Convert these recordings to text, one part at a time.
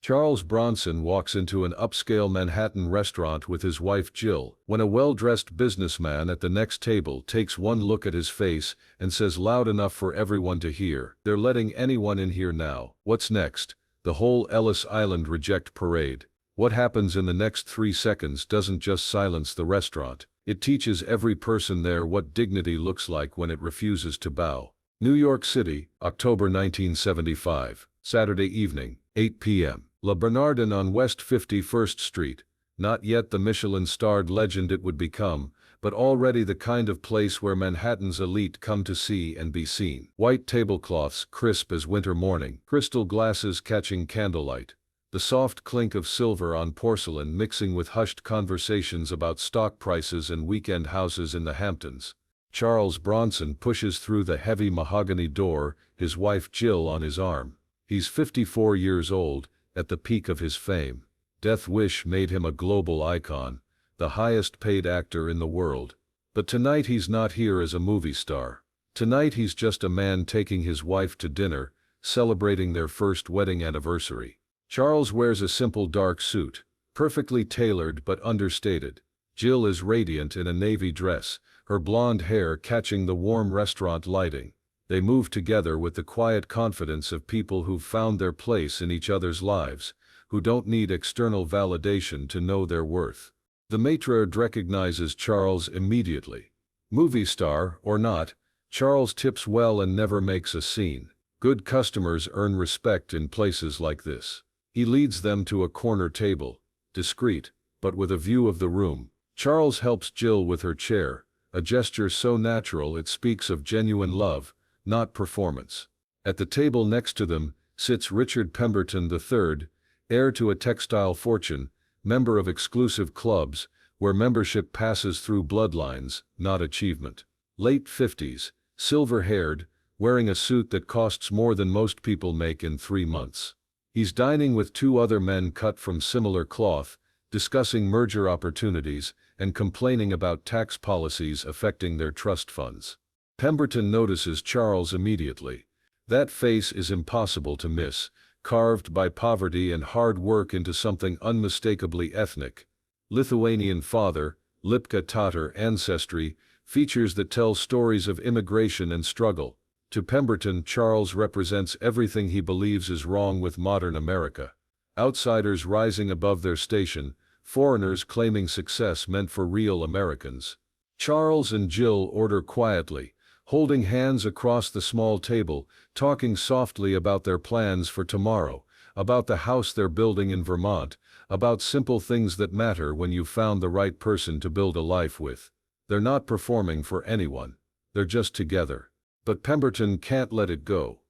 Charles Bronson walks into an upscale Manhattan restaurant with his wife Jill, when a well-dressed businessman at the next table takes one look at his face and says loud enough for everyone to hear, "They're letting anyone in here now." What's next? The whole Ellis Island reject parade. What happens in the next 3 seconds doesn't just silence the restaurant. It teaches every person there what dignity looks like when it refuses to bow. New York City, October 1975, Saturday evening, 8 p.m. La Bernardin on West 51st Street. Not yet the Michelin-starred legend it would become, but already the kind of place where Manhattan's elite come to see and be seen. White tablecloths crisp as winter morning, crystal glasses catching candlelight, the soft clink of silver on porcelain mixing with hushed conversations about stock prices and weekend houses in the Hamptons. Charles Bronson pushes through the heavy mahogany door, his wife Jill on his arm. He's 54 years old, at the peak of his fame. Death Wish made him a global icon, the highest paid actor in the world. But tonight he's not here as a movie star. Tonight he's just a man taking his wife to dinner, celebrating their first wedding anniversary. Charles wears a simple dark suit, perfectly tailored but understated. Jill is radiant in a navy dress, her blonde hair catching the warm restaurant lighting. They move together with the quiet confidence of people who've found their place in each other's lives, who don't need external validation to know their worth. The maitre d' recognizes Charles immediately. Movie star or not, Charles tips well and never makes a scene. Good customers earn respect in places like this. He leads them to a corner table, discreet, but with a view of the room. Charles helps Jill with her chair, a gesture so natural it speaks of genuine love, not performance. At the table next to them sits Richard Pemberton III, heir to a textile fortune, member of exclusive clubs, where membership passes through bloodlines, not achievement. Late 50s, silver-haired, wearing a suit that costs more than most people make in 3 months. He's dining with 2 other men cut from similar cloth, discussing merger opportunities and complaining about tax policies affecting their trust funds. Pemberton notices Charles immediately. That face is impossible to miss, carved by poverty and hard work into something unmistakably ethnic. Lithuanian father, Lipka Tatar ancestry, features that tell stories of immigration and struggle. To Pemberton, Charles represents everything he believes is wrong with modern America. Outsiders rising above their station, foreigners claiming success meant for real Americans. Charles and Jill order quietly, holding hands across the small table, talking softly about their plans for tomorrow, about the house they're building in Vermont, about simple things that matter when you've found the right person to build a life with. They're not performing for anyone. They're just together. But Pemberton can't let it go.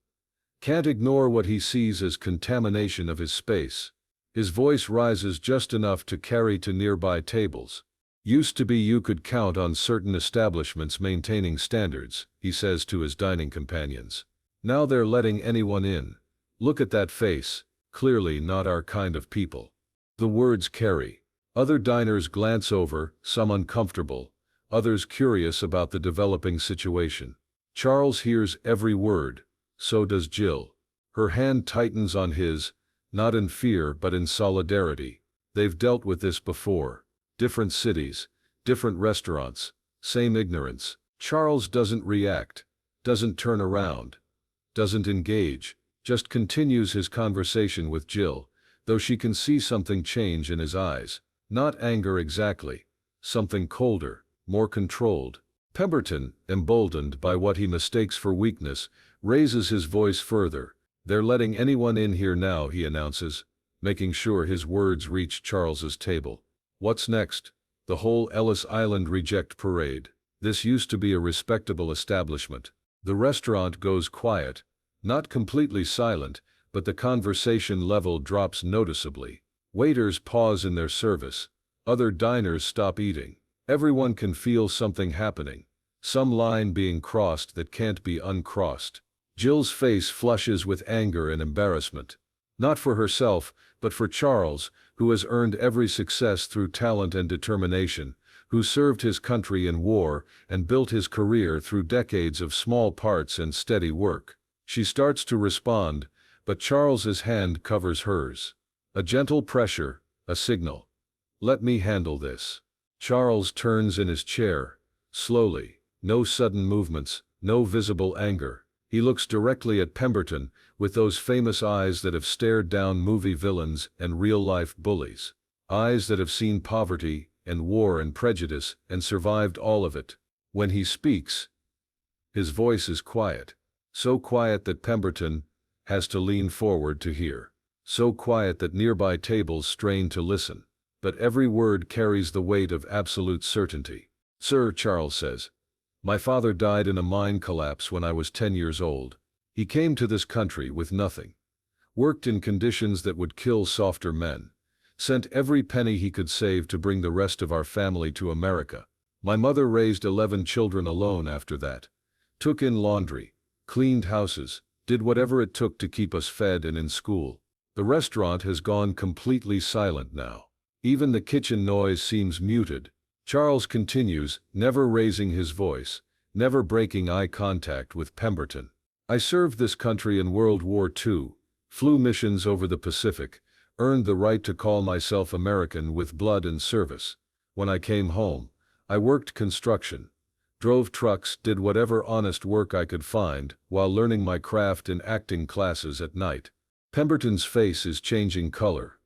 Can't ignore what he sees as contamination of his space. His voice rises just enough to carry to nearby tables. "Used to be you could count on certain establishments maintaining standards," he says to his dining companions. "Now they're letting anyone in. Look at that face, clearly not our kind of people." The words carry. Other diners glance over, some uncomfortable, others curious about the developing situation. Charles hears every word, so does Jill. Her hand tightens on his, not in fear but in solidarity. They've dealt with this before. Different cities, different restaurants, same ignorance. Charles doesn't react, doesn't turn around, doesn't engage, just continues his conversation with Jill, though she can see something change in his eyes. Not anger exactly, something colder, more controlled. Pemberton, emboldened by what he mistakes for weakness, raises his voice further. "They're letting anyone in here now," he announces, making sure his words reach Charles's table. What's next? The whole Ellis Island reject parade. This used to be a respectable establishment. The restaurant goes quiet, not completely silent, but the conversation level drops noticeably. Waiters pause in their service. Other diners stop eating. Everyone can feel something happening, some line being crossed that can't be uncrossed. Jill's face flushes with anger and embarrassment. Not for herself, but for Charles, who has earned every success through talent and determination, who served his country in war and built his career through decades of small parts and steady work. She starts to respond, but Charles's hand covers hers. A gentle pressure, a signal. Let me handle this. Charles turns in his chair, slowly, no sudden movements, no visible anger. He looks directly at Pemberton, with those famous eyes that have stared down movie villains and real-life bullies. Eyes that have seen poverty and war and prejudice and survived all of it. When he speaks, his voice is quiet. So quiet that Pemberton has to lean forward to hear. So quiet that nearby tables strain to listen. But every word carries the weight of absolute certainty. Sir, Charles says, my father died in a mine collapse when I was 10 years old. He came to this country with nothing. Worked in conditions that would kill softer men. Sent every penny he could save to bring the rest of our family to America. My mother raised 11 children alone after that. Took in laundry, cleaned houses, did whatever it took to keep us fed and in school. The restaurant has gone completely silent now. Even the kitchen noise seems muted. Charles continues, never raising his voice, never breaking eye contact with Pemberton. I served this country in World War II, flew missions over the Pacific, earned the right to call myself American with blood and service. When I came home, I worked construction, drove trucks, did whatever honest work I could find, while learning my craft in acting classes at night. Pemberton's face is changing color.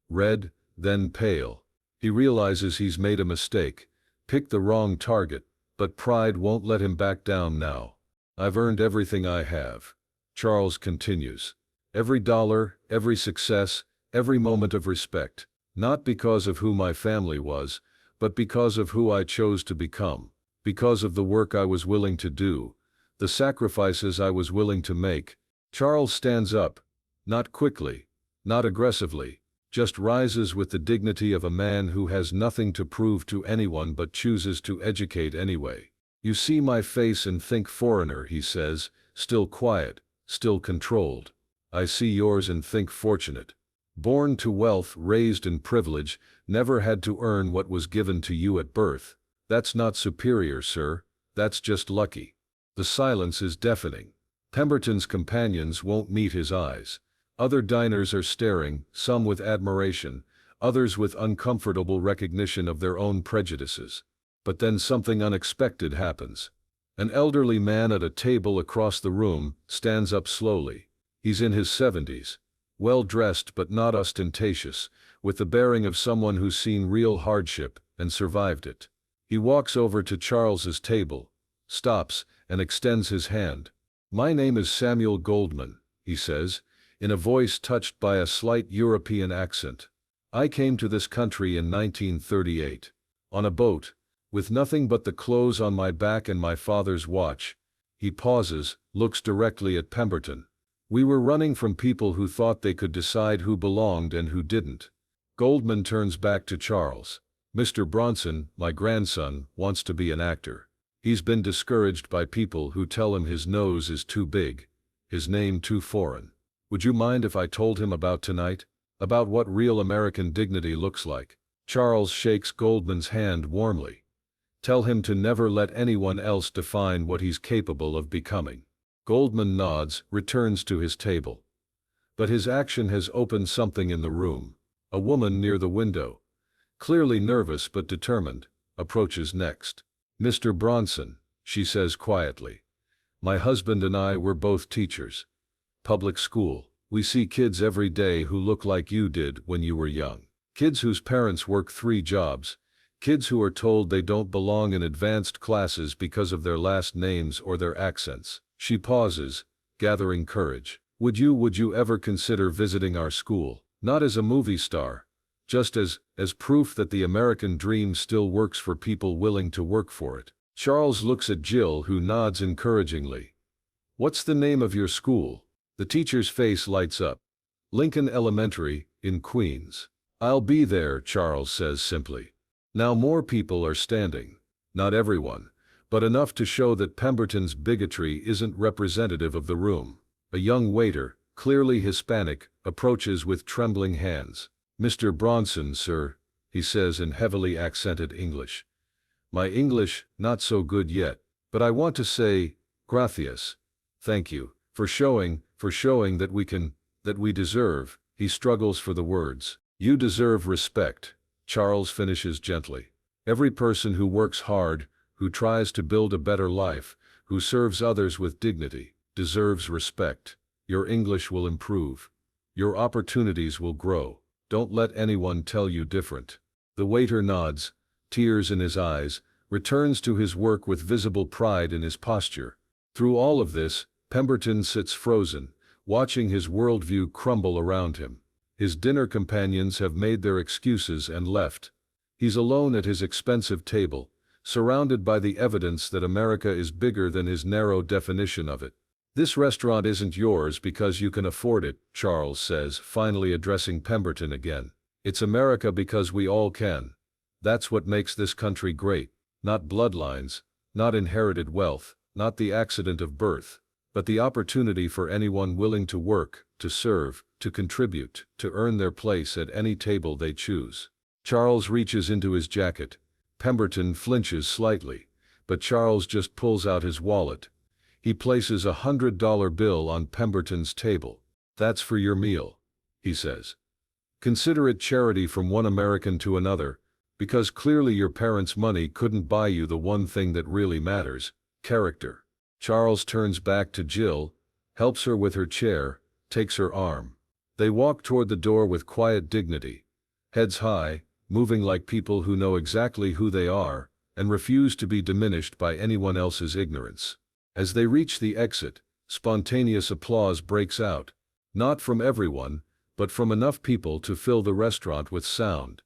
Red, then pale. He realizes he's made a mistake, picked the wrong target, but pride won't let him back down now. I've earned everything I have. Charles continues. Every dollar, every success, every moment of respect. Not because of who my family was, but because of who I chose to become. Because of the work I was willing to do, the sacrifices I was willing to make. Charles stands up. Not quickly, not aggressively. Just rises with the dignity of a man who has nothing to prove to anyone but chooses to educate anyway. You see my face and think foreigner, he says, still quiet, still controlled. I see yours and think fortunate. Born to wealth, raised in privilege, never had to earn what was given to you at birth. That's not superior, sir. That's just lucky. The silence is deafening. Pemberton's companions won't meet his eyes. Other diners are staring, some with admiration, others with uncomfortable recognition of their own prejudices. But then something unexpected happens. An elderly man at a table across the room stands up slowly. He's in his 70s, well-dressed but not ostentatious, with the bearing of someone who's seen real hardship and survived it. He walks over to Charles's table, stops, and extends his hand. My name is Samuel Goldman, he says, in a voice touched by a slight European accent. I came to this country in 1938. On a boat, with nothing but the clothes on my back and my father's watch. He pauses, looks directly at Pemberton. We were running from people who thought they could decide who belonged and who didn't. Goldman turns back to Charles. Mr. Bronson, my grandson, wants to be an actor. He's been discouraged by people who tell him his nose is too big, his name too foreign. Would you mind if I told him about tonight? About what real American dignity looks like? Charles shakes Goldman's hand warmly. Tell him to never let anyone else define what he's capable of becoming. Goldman nods, returns to his table. But his action has opened something in the room. A woman near the window, clearly nervous but determined, approaches next. Mr. Bronson, she says quietly. My husband and I were both teachers. Public school. We see kids every day who look like you did when you were young. Kids whose parents work 3 jobs. Kids who are told they don't belong in advanced classes because of their last names or their accents. She pauses, gathering courage. Would you ever consider visiting our school? Not as a movie star. Just as proof that the American dream still works for people willing to work for it. Charles looks at Jill, who nods encouragingly. What's the name of your school? The teacher's face lights up. Lincoln Elementary, in Queens. I'll be there, Charles says simply. Now more people are standing. Not everyone, but enough to show that Pemberton's bigotry isn't representative of the room. A young waiter, clearly Hispanic, approaches with trembling hands. Mr. Bronson, sir, he says in heavily accented English. My English, not so good yet, but I want to say, gracias. Thank you, for showing that we deserve. He struggles for the words. You deserve respect, Charles finishes gently. Every person who works hard, who tries to build a better life, who serves others with dignity, deserves respect. Your English will improve. Your opportunities will grow. Don't let anyone tell you different. The waiter nods, tears in his eyes, returns to his work with visible pride in his posture. Through all of this, Pemberton sits frozen, watching his worldview crumble around him. His dinner companions have made their excuses and left. He's alone at his expensive table, surrounded by the evidence that America is bigger than his narrow definition of it. This restaurant isn't yours because you can afford it, Charles says, finally addressing Pemberton again. It's America because we all can. That's what makes this country great. Not bloodlines, not inherited wealth, not the accident of birth, but the opportunity for anyone willing to work, to serve, to contribute, to earn their place at any table they choose. Charles reaches into his jacket. Pemberton flinches slightly, but Charles just pulls out his wallet. He places a $100 bill on Pemberton's table. That's for your meal, he says. Consider it charity from one American to another, because clearly your parents' money couldn't buy you the one thing that really matters, character. Charles turns back to Jill, helps her with her chair, takes her arm. They walk toward the door with quiet dignity, heads high, moving like people who know exactly who they are, and refuse to be diminished by anyone else's ignorance. As they reach the exit, spontaneous applause breaks out, not from everyone, but from enough people to fill the restaurant with sound.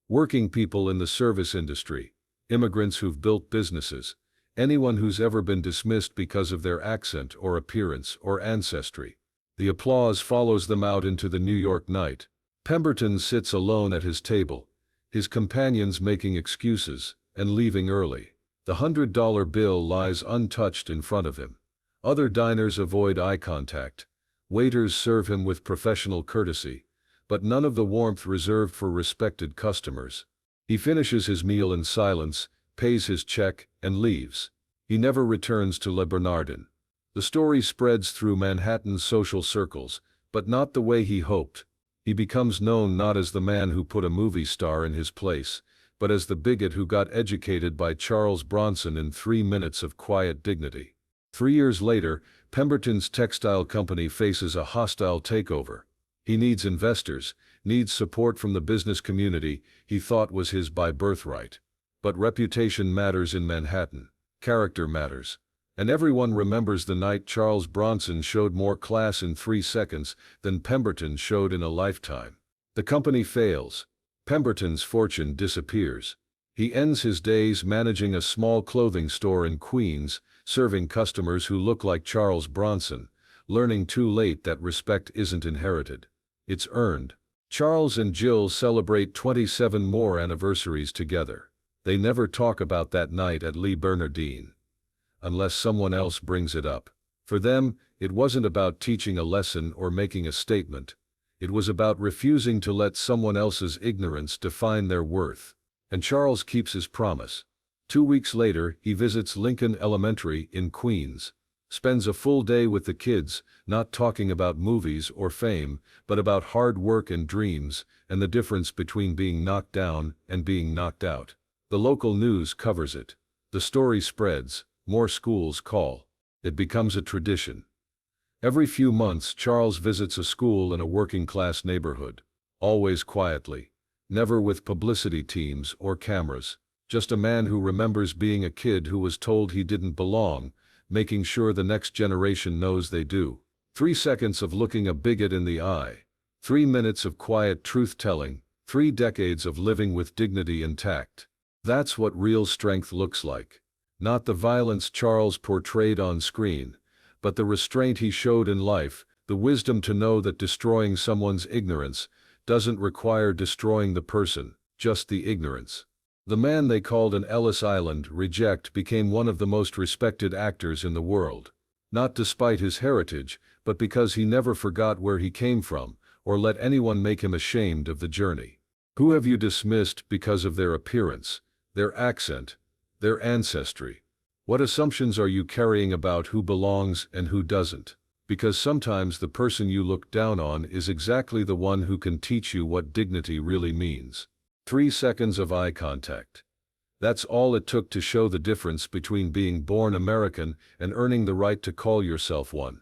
Working people in the service industry, immigrants who've built businesses, anyone who's ever been dismissed because of their accent or appearance or ancestry. The applause follows them out into the New York night. Pemberton sits alone at his table, his companions making excuses and leaving early. The $100 bill lies untouched in front of him. Other diners avoid eye contact. Waiters serve him with professional courtesy, but none of the warmth reserved for respected customers. He finishes his meal in silence, pays his check, and leaves. He never returns to Le Bernardin. The story spreads through Manhattan's social circles, but not the way he hoped. He becomes known not as the man who put a movie star in his place, but as the bigot who got educated by Charles Bronson in 3 minutes of quiet dignity. 3 years later, Pemberton's textile company faces a hostile takeover. He needs investors, needs support from the business community he thought was his by birthright. But reputation matters in Manhattan. Character matters. And everyone remembers the night Charles Bronson showed more class in 3 seconds than Pemberton showed in a lifetime. The company fails. Pemberton's fortune disappears. He ends his days managing a small clothing store in Queens, serving customers who look like Charles Bronson, learning too late that respect isn't inherited. It's earned. Charles and Jill celebrate 27 more anniversaries together. They never talk about that night at Le Bernardin, unless someone else brings it up. For them, it wasn't about teaching a lesson or making a statement. It was about refusing to let someone else's ignorance define their worth. And Charles keeps his promise. 2 weeks later, he visits Lincoln Elementary in Queens, spends a full day with the kids, not talking about movies or fame, but about hard work and dreams, and the difference between being knocked down and being knocked out. The local news covers it. The story spreads, more schools call. It becomes a tradition. Every few months, Charles visits a school in a working-class neighborhood, always quietly, never with publicity teams or cameras, just a man who remembers being a kid who was told he didn't belong, making sure the next generation knows they do. 3 seconds of looking a bigot in the eye, 3 minutes of quiet truth-telling, 3 decades of living with dignity and tact. That's what real strength looks like. Not the violence Charles portrayed on screen, but the restraint he showed in life, the wisdom to know that destroying someone's ignorance doesn't require destroying the person, just the ignorance. The man they called an Ellis Island reject became one of the most respected actors in the world, not despite his heritage, but because he never forgot where he came from, or let anyone make him ashamed of the journey. Who have you dismissed because of their appearance, their accent, their ancestry? What assumptions are you carrying about who belongs and who doesn't? Because sometimes the person you look down on is exactly the one who can teach you what dignity really means. 3 seconds of eye contact. That's all it took to show the difference between being born American and earning the right to call yourself one.